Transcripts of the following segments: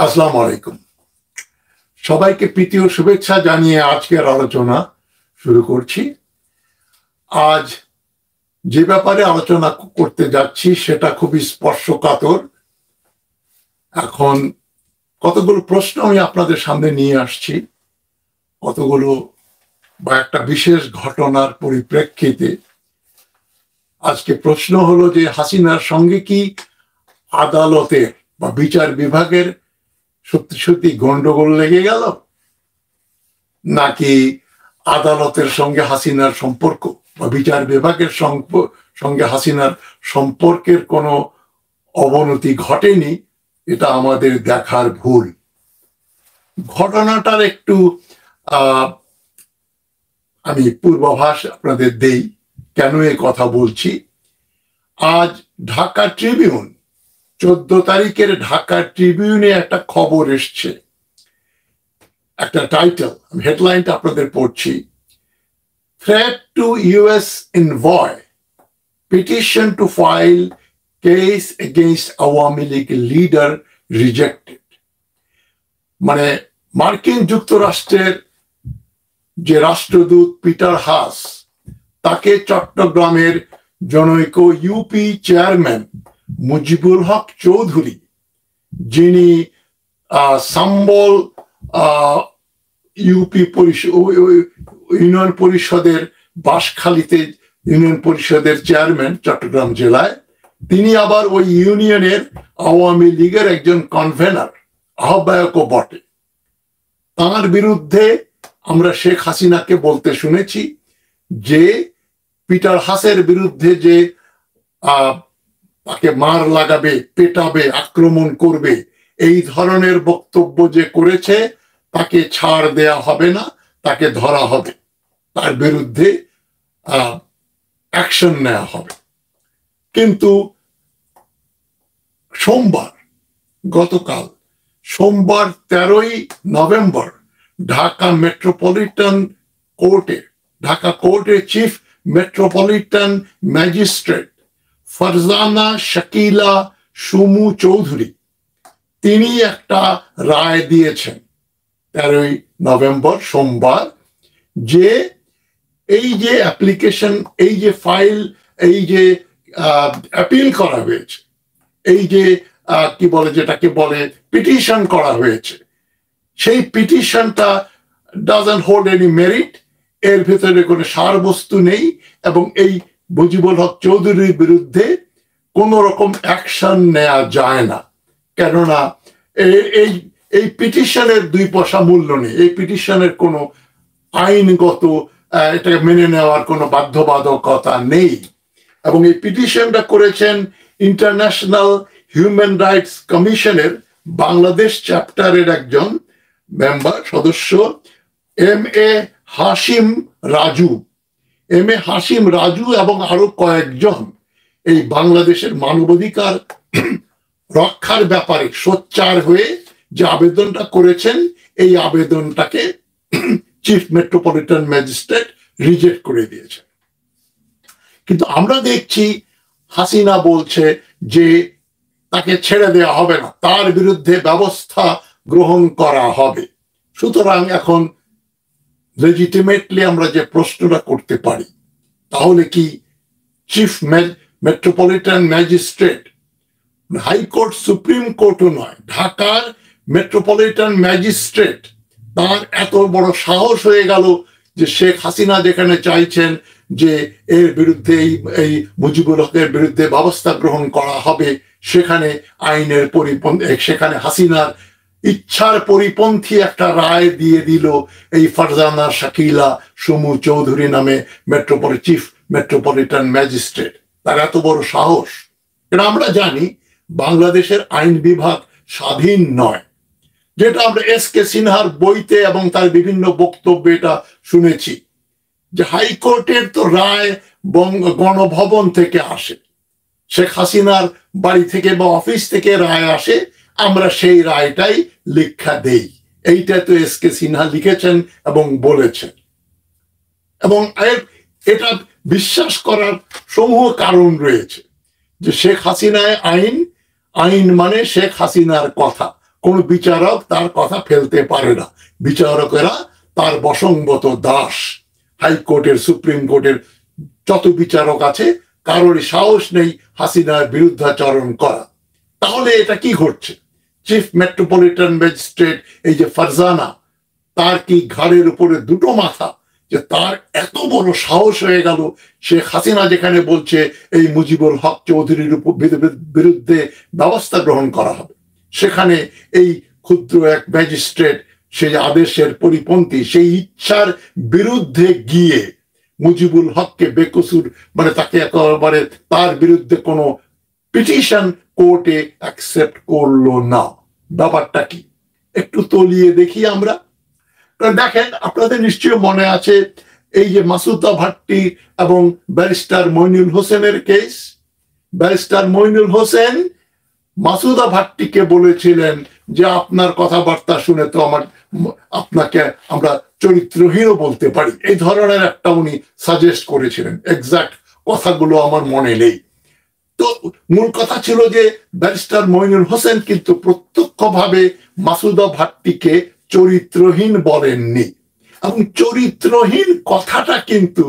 আসসালামু আলাইকুম। সবাইকে প্রীতি ও শুভেচ্ছা জানিয়ে আজকের আলোচনা শুরু করছি। আজ যে ব্যাপারে আলোচনা করতে যাচ্ছি সেটা খুবই স্পর্শকাতর। এখন কতগুলো প্রশ্ন আমি আপনাদের সামনে নিয়ে আসছি, কতগুলো বা একটা বিশেষ ঘটনার পরিপ্রেক্ষিতে। আজকে প্রশ্ন হলো যে হাসিনার সঙ্গে কি আদালতের বা বিচার বিভাগের সত্যি সত্যি গন্ডগোল লেগে গেল, নাকি আদালতের সঙ্গে হাসিনার সম্পর্ক বা বিচার বিভাগের সঙ্গে হাসিনার সম্পর্কের কোনো অবনতি ঘটেনি। এটা আমাদের দেখার ভুল। ঘটনাটার একটু আমি পূর্বাভাস আপনাদের দেই কেন এ কথা বলছি। আজ ঢাকা ট্রিবিউন 14 তারিখের ঢাকা ট্রিবিউনে একটা খবর এসছে, একটা টাইটেল, আমি হেডলাইনটা আপনাদের পড়ছি। Threat to US envoy, petition to file case against Awami League leader rejected. মানে মার্কিন যুক্তরাষ্ট্রের যে রাষ্ট্রদূত পিটার হাস, তাকে চট্টগ্রামের জনৈক ইউপি চেয়ারম্যান মুজিবুল হক চৌধুরী, যিনি সাম্বল ইউপি ইউনিয়ন পরিষদের বাঁশখালীতে ইউনিয়ন পরিষদের চেয়ারম্যান চট্টগ্রাম জেলায়, তিনি আবার ওই ইউনিয়নের আওয়ামী লীগের একজন কনভেনার, আহ্বায়কও বটে। তার বিরুদ্ধে আমরা শেখ হাসিনাকে বলতে শুনেছি যে পিটার হাসের বিরুদ্ধে যে তাকে মার লাগাবে, পেটাবে, আক্রমণ করবে, এই ধরনের বক্তব্য যে করেছে তাকে ছাড় দেয়া হবে না, তাকে ধরা হবে, তার বিরুদ্ধে অ্যাকশন নেওয়া হবে। কিন্তু গতকাল সোমবার 13ই নভেম্বর ঢাকা মেট্রোপলিটন কোর্টে, ঢাকা কোর্টের chief metropolitan magistrate Farzana Shakila Sumu Chowdhury, তিনি একটা রায় দিয়েছেন 13ই নভেম্বর সোমবার, যে এই যে অ্যাপ্লিকেশন, এই যে ফাইল, এই যে অ্যাপিল করা হয়েছে, এই যে কি বলে, যেটাকে বলে পিটিশন করা হয়েছে, সেই পিটিশনটা ডাজন্ট হোল্ড এনি মেরিট, এর ভিতরে কোনো সারবস্তু নেই, এবং এই মুজিবুল হক চৌধুরীর বিরুদ্ধে কোন রকম অ্যাকশন নেওয়া যায় না। কেননা এই পিটিশনের 2 পয়সা মূল্য নেই, এই পিটিশনের কোনো আইনগত এটাকে মেনে নেওয়ার কোনো বাধ্যবাধকতা নেই। এবং এই পিটিশনটা করেছেন ইন্টারন্যাশনাল হিউম্যান রাইটস কমিশনের বাংলাদেশ চ্যাপ্টারের একজন মেম্বার সদস্য এম.এ. হাশিম রাজু এবং আরো কয়েকজন এই বাংলাদেশের মানবাধিকার রক্ষার ব্যাপারে সোচ্চার হয়ে যে আবেদনটা করেছেন, এই আবেদনটাকে চিফ মেট্রোপলিটন ম্যাজিস্ট্রেট রিজেক্ট করে দিয়েছেন। কিন্তু আমরা দেখছি হাসিনা বলছে যে তাকে ছেড়ে দেওয়া হবে না, তার বিরুদ্ধে ব্যবস্থা গ্রহণ করা হবে। সুতরাং এখন লেজিটিমেটলি আমরা যে প্রশ্নটা করতে পারি, তাহলে কি chief metropolitan magistrate, high court supreme কোর্টও নয়, ঢাকার মেট্রোপলিটন ম্যাজিস্ট্রেট, তার এত বড় সাহস হয়ে গেল যে শেখ হাসিনা যেখানে চাইছেন যে এর বিরুদ্ধে, এই মুজিবুল হকের বিরুদ্ধে ব্যবস্থা গ্রহণ করা হবে, সেখানে আইনের সেখানে হাসিনার ইচ্ছার পরিপন্থী একটা রায় দিয়ে দিল এই ফারজানা শাকিলা সুমু চৌধুরী নামে চিফ মেট্রোপলিটন ম্যাজিস্ট্রেট। তার এত বড় সাহস। এটা আমরা জানি বাংলাদেশের আইন বিভাগ স্বাধীন নয়, যেটা আমরা এস.কে. সিনহার বইতে এবং তার বিভিন্ন বক্তব্যে এটা শুনেছি, যে হাইকোর্টের তো রায় গণভবন থেকে আসে, শেখ হাসিনার বাড়ি থেকে বা অফিস থেকে রায় আসে, আমরা সেই রায়টাই লিখা দেই। এইটা তো এস.কে. সিনহা লিখেছেন এবং বলেছেন। এবং এটা বিশ্বাস করার সমূহ কারণ রয়েছে, যে শেখ হাসিনায় আইন মানে শেখ হাসিনার কথা, কোন বিচারক তার কথা ফেলতে পারে না। বিচারকেরা তার বশংগত দাস। হাইকোর্টের, সুপ্রিম কোর্টের যত বিচারক আছে কারোর সাহস নেই হাসিনার বিরুদ্ধাচরণ করা। তাহলে এটা কি ঘটছে? চিফ মেট্রোপলিটন ম্যাজিস্ট্রেট এই যে ফারজানা, তার কি ঘাড়ের উপরে দুটো মাথা যে তার এত বড় সাহস হয়ে গেল? শেখ হাসিনা যেখানে বলছে এই মুজিবুল হক চৌধুরীর বিরুদ্ধে ব্যবস্থা গ্রহণ করা হবে, সেখানে এই ক্ষুদ্র এক ম্যাজিস্ট্রেট সেই আদেশের পরিপন্থী, সেই ইচ্ছার বিরুদ্ধে গিয়ে মুজিবুল হককে বেকসুর, মানে তাকে একেবারে তার বিরুদ্ধে কোনো পিটিশন কোর্টে অ্যাকসেপ্ট করলো না। ব্যাপারটা কি একটু তলিয়ে দেখি আমরা। দেখেন, আপনাদের নিশ্চয়ই মনে আছে এই যে মাসুদা ভাট্টি এবং ব্যারিস্টার মইনুল হোসেনের কেস। ব্যারিস্টার মইনুল হোসেন মাসুদা ভাট্টিকে বলেছিলেন যে আপনার কথাবার্তা শুনে তো আপনাকে আমরা চরিত্রহীনও বলতে পারি, এই ধরনের একটা উনি সাজেস্ট করেছিলেন। এক্সাক্ট কথাগুলো আমার মনে নেই। তো মূল কথা ছিল যে ব্যারিস্টার মইনুল হোসেন কিন্তু প্রত্যক্ষভাবে মাসুদা ভাট্টিকে চরিত্রহীন বলেননি। এবং চরিত্রহীন কথাটা কিন্তু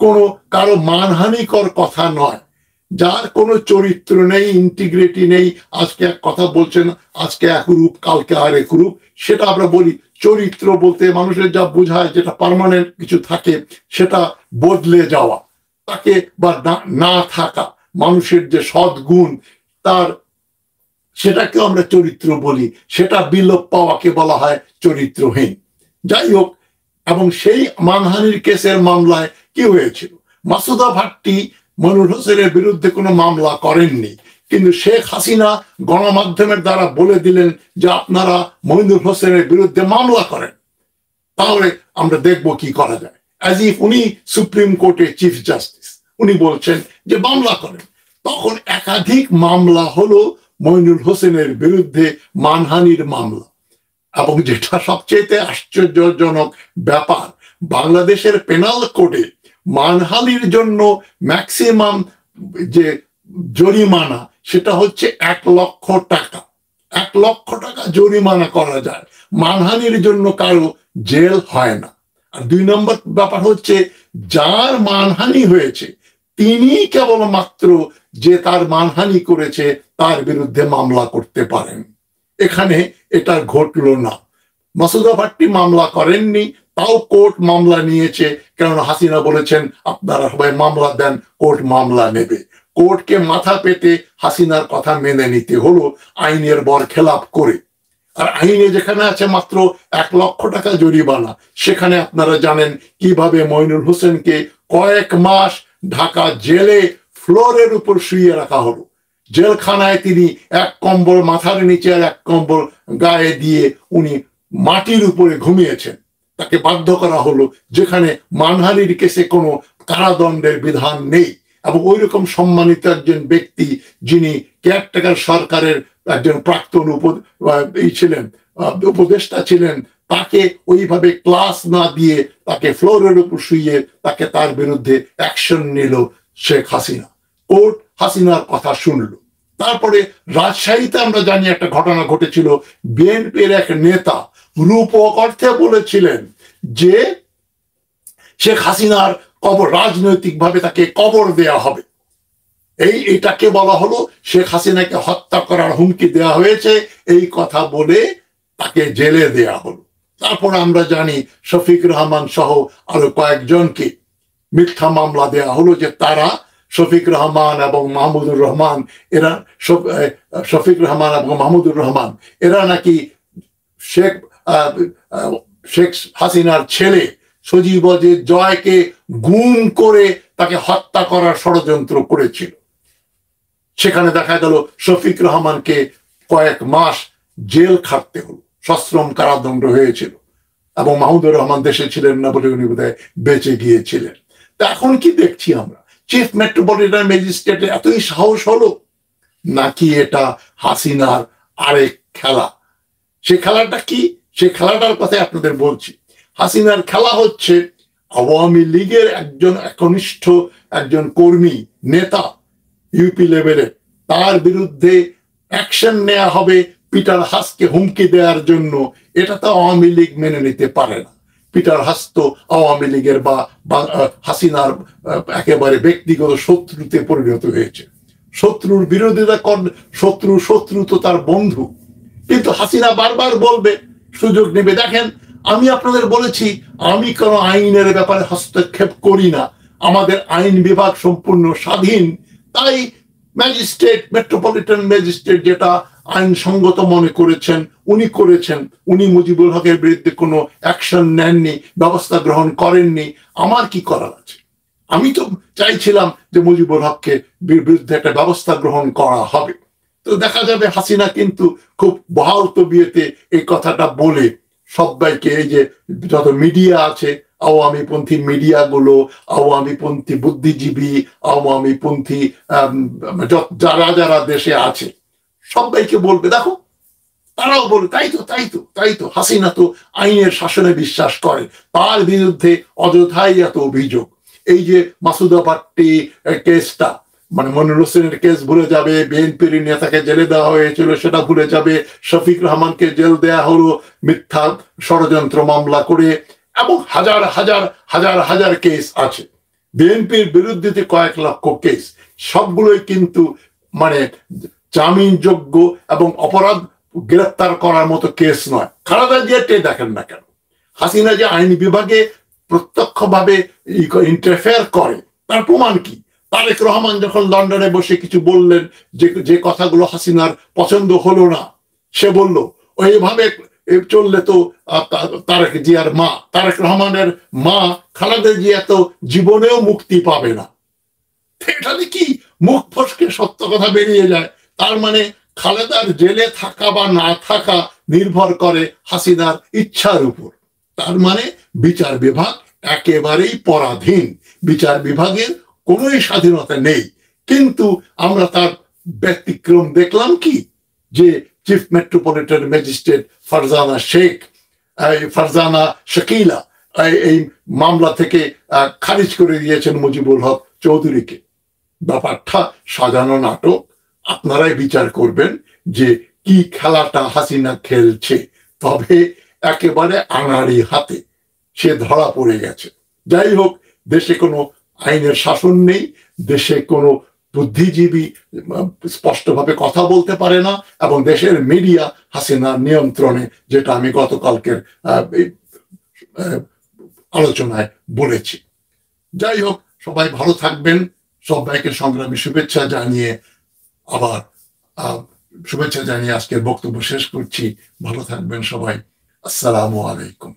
কোনো কারো মানহানিকর কথা নয়। যার কোনো চরিত্র নেই, ইন্টিগ্রিটি নেই, আজকে এক কথা বলছেন, আজকে এক রূপ, কালকে আরেক রূপ, সেটা আমরা বলি। চরিত্র বলতে মানুষের যা বোঝায়, যেটা পার্মানেন্ট কিছু থাকে, সেটা বদলে যাওয়া, তাকে বা না থাকা, মানুষের যে সদ্গুণ তার, সেটাকেও আমরা চরিত্র বলি। সেটা বিলোপ পাওয়াকে বলা হয় চরিত্রহীন। যাই হোক, এবং সেই মানহানির কেসের মামলায় কি হয়েছিল? মাসুদা ভাট্টি মইনুল হোসেনের বিরুদ্ধে কোনো মামলা করেননি, কিন্তু শেখ হাসিনা গণমাধ্যমের দ্বারা বলে দিলেন যে আপনারা মইনুল হোসেনের বিরুদ্ধে মামলা করেন, তাহলে আমরা দেখব কি করা যায়। অ্যাজ ইফ উনি সুপ্রিম কোর্টের চিফ জাস্টিস, উনি বলছেন যে মামলা করেন। তখন একাধিক মামলা হলো মইনুল হোসেনের বিরুদ্ধে, মানহানির মামলা। এবং যেটা সবচেয়ে আশ্চর্যজনক ব্যাপার, বাংলাদেশের পেনাল কোডে মানহানির জন্য ম্যাক্সিমাম যে জরিমানা সেটা হচ্ছে 1 লক্ষ টাকা। 1 লক্ষ টাকা জরিমানা করা যায়, মানহানির জন্য কারো জেল হয় না। আর 2 নম্বর ব্যাপার হচ্ছে, যার মানহানি হয়েছে তিনি কেবলমাত্র যে তার মানহানি করেছে তার বিরুদ্ধে মামলা করতে পারেন। এখানে এটা ঘটলো না। মাসুদা ভাট্টি মামলা করেননি, তাও কোর্ট মামলা নিয়েছে, কারণ হাসিনা বলেছেন আপনারা সবাই মামলা দেন, কোর্ট মামলা নেবে। কোর্টকে মাথা পেতে হাসিনার কথা মেনে নিতে হলো, আইনের বরখেলাপ করে। আর আইনে যেখানে আছে মাত্র 1 লক্ষ টাকা জরিমানা, সেখানে আপনারা জানেন কিভাবে মইনুল হোসেনকে কয়েক মাস ঢাকা জেলে ফ্লোরের উপর শুইয়ে রাখা হলো। জেলখানায় তিনি 1 কম্বল মাথার নিচে আর 1 কম্বল গায়ে দিয়ে উনি মাটির উপরে ঘুমিয়েছেন। তাকে বাধ্য করা হলো, যেখানে মানহানির কেসে কোনো কারাদণ্ডের বিধান নেই। এবং ওই রকম সম্মানিত একজন ব্যক্তি, যিনি কেয়ারটেকার সরকারের একজন প্রাক্তন ছিলেন, উপদেষ্টা ছিলেন, তাকে ওইভাবে ক্লাস না দিয়ে তাকে ফ্লোরের উপর শুইয়ে তাকে তার বিরুদ্ধে অ্যাকশন নিল শেখ হাসিনা। কোর্ট হাসিনার কথা শুনল। তারপরে রাজশাহীতে আমরা জানি একটা ঘটনা ঘটেছিল। বিএনপির এক নেতা রূপক অর্থে বলেছিলেন যে শেখ হাসিনার কবর, রাজনৈতিকভাবে তাকে কবর দেয়া হবে। এটাকে বলা হলো শেখ হাসিনাকে হত্যা করার হুমকি দেয়া হয়েছে, এই কথা বলে তাকে জেলে দেয়া হলো। তারপর আমরা জানি শফিক রহমান সহ আরো কয়েকজনকে মিথ্যা মামলা দেয়া হলো যে তারা, শফিক রহমান এবং মাহমুদুর রহমান, শফিক রহমান এবং মাহমুদুর রহমান এরা নাকি শেখ হাসিনার ছেলে সজীব জয়কে গুম করে তাকে হত্যা করার ষড়যন্ত্র করেছিল। সেখানে দেখা গেল শফিক রহমানকে কয়েক মাস জেল খাটতে হলো, সশ্রম কারাদণ্ড হয়েছিল, এবং মাহমুদুর রহমান দেশে ছিলেন না বলে উনি বোধহয় বেঁচে গিয়েছিলেন। তা এখন কি দেখছি আমরা? চিফ মেট্রোপলিটন ম্যাজিস্ট্রেটের এতই সাহস হলো, নাকি এটা হাসিনার আরেক খেলা? সে খেলাটা কি? সে খেলাটার কথা আপনাদের বলছি। হাসিনার খেলা হচ্ছে আওয়ামী লীগের একজন একনিষ্ঠ একজন কর্মী, নেতা, ইউপি লেভেলে, তার বিরুদ্ধে অ্যাকশন নেওয়া হবে, পিটার হাসকে হুমকি দেওয়ার জন্য, এটা তো আওয়ামী লীগ মেনে নিতে পারে না। পিটার হাস তো আওয়ামী লীগের বা হাসিনার একেবারে ব্যক্তিগত শত্রুতে পরিণত হয়েছে। শত্রুর বিরোধিতা করলে শত্রু তো তার বন্ধু। কিন্তু হাসিনা বারবার বলবে, সুযোগ নেবে। দেখেন, আমি আপনাদের বলেছি আমি কোনো আইনের ব্যাপারে হস্তক্ষেপ করি না, আমাদের আইন বিভাগ সম্পূর্ণ স্বাধীন। তাই ম্যাজিস্ট্রেট, মেট্রোপলিটন ম্যাজিস্ট্রেট যেটা আইনসঙ্গত মনে করেছেন উনি করেছেন। উনি মুজিবুল হকের বিরুদ্ধে কোনো অ্যাকশন নেননি, ব্যবস্থা গ্রহণ করেননি। আমার কি করার আছে? আমি তো চাইছিলাম যে মুজিবুল হককে বিরুদ্ধে একটা ব্যবস্থা গ্রহণ করা হবে। তো দেখা যাবে হাসিনা কিন্তু খুব বহাল তবিয়তে এই কথাটা বলে সবাইকে, এই যে যত মিডিয়া আছে, আওয়ামীপন্থী মিডিয়াগুলো, আওয়ামীপন্থী বুদ্ধিজীবী, আওয়ামীপন্থী যারা যারা দেশে আছে সবাইকে বলবে, দেখো তারাও বলবে তাই তো হাসিনা তো আইনের শাসনে বিশ্বাস করে, তার বিরুদ্ধে অযথাই এত অভিযোগ। এই যে মাসুদা ভাট্টি কেসটা, মানে মনির হোসেনের কেস ভুলে যাবে, বিএনপির নেতাকে জেলে দেওয়া হয়েছিল সেটা ভুলে যাবে, শফিক রহমানকে জেল দেয়া হলো মিথ্যা ষড়যন্ত্র মামলা করে, এবং হাজার হাজার হাজার হাজার কেস আছে বিএনপির বিরুদ্ধে, কয়েক লক্ষ কেস। সবগুলোই কিন্তু মানে জামিনযোগ্য এবং অপরাধ গ্রেফতার করার মতো কেস নয়। খালেদা জিয়াকে দেখেন না কেন? হাসিনা যে আইন বিভাগে প্রত্যক্ষভাবে ইন্টারফেয়ার করে তার প্রমাণ কি? তারেক রহমান যখন লন্ডনে বসে কিছু বললেন, যে কথাগুলো হাসিনার পছন্দ হলো না, সে বলল ওইভাবে চললে তো তারেক জিয়ার মা, তারেক রহমানের মা খালেদা জিয়া তো জীবনেও মুক্তি পাবে না। এটাতে কি মুখ ফসকে সত্য কথা বেরিয়ে যায়? তার মানে খালেদার জেলে থাকা বা না থাকা নির্ভর করে হাসিনার ইচ্ছার উপর। তার মানে বিচার বিভাগ একেবারেই পরাধীন, বিচার বিভাগের কোনোই স্বাধীনতা নেই। কিন্তু আমরা তার ব্যতিক্রম দেখলাম কি, যে chief metropolitan magistrate Farzana Shakila এই মামলা থেকে খারিজ করে দিয়েছেন মুজিবুল হক চৌধুরীকে। ব্যাপারটা সাজানো নাটক। আপনারাই বিচার করবেন যে কি খেলাটা হাসিনা খেলছে। তবে একেবারে আনাড়ি হাতে সে ধরা পড়ে গেছে। যাই হোক, দেশে কোনো আইনের শাসন নেই, দেশে কোনো বুদ্ধিজীবী স্পষ্টভাবে কথা বলতে পারে না, এবং দেশের মিডিয়া হাসিনার নিয়ন্ত্রণে, যেটা আমি গতকালকের আলোচনায় বলেছি। যাই হোক, সবাই ভালো থাকবেন। সবাইকে সংগ্রামী শুভেচ্ছা জানিয়ে আজকের বক্তব্য শেষ করছি। ভালো থাকবেন সবাই। আসসালামু আলাইকুম।